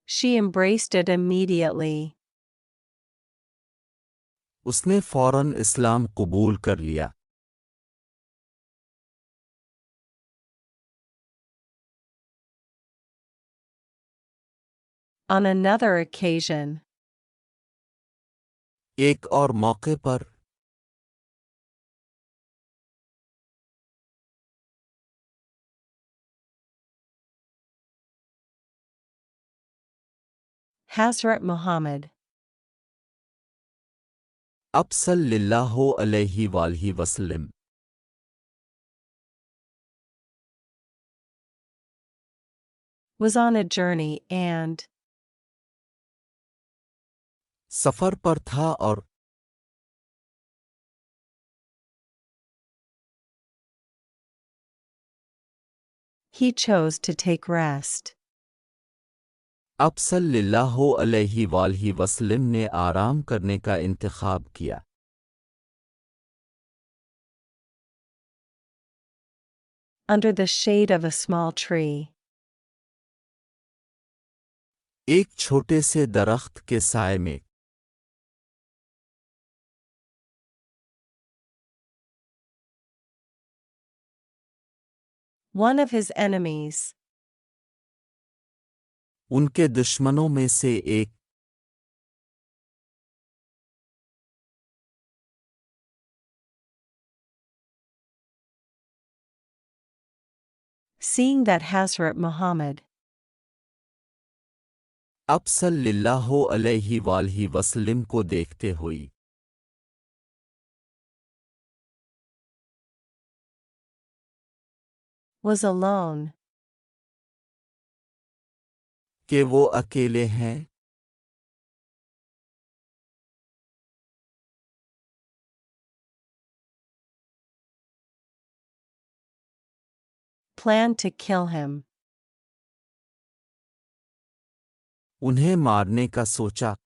She embraced it immediately. उसने फौरन इस्लाम कबूल कर लिया। On another occasion, एक और मौके पर Hazrat Muhammad अब सल्लल्लाहु अलैहि वसल्लम was on a journey and सफ़र पर था और he chose to take rest. अब सल्लल्लाहु अलैहि वसल्लम ने आराम करने का इंतखाब किया। Under the shade of a small tree. एक छोटे से दरख्त के साए में One of his enemies, उनके दुश्मनों में से एक seeing that Hazrat Muhammad अब सल्लल्लाहु अलैहि वसल्लम को देखते हुई was alone, कि वो अकेले हैं, planned to kill him. उन्हें मारने का सोचा।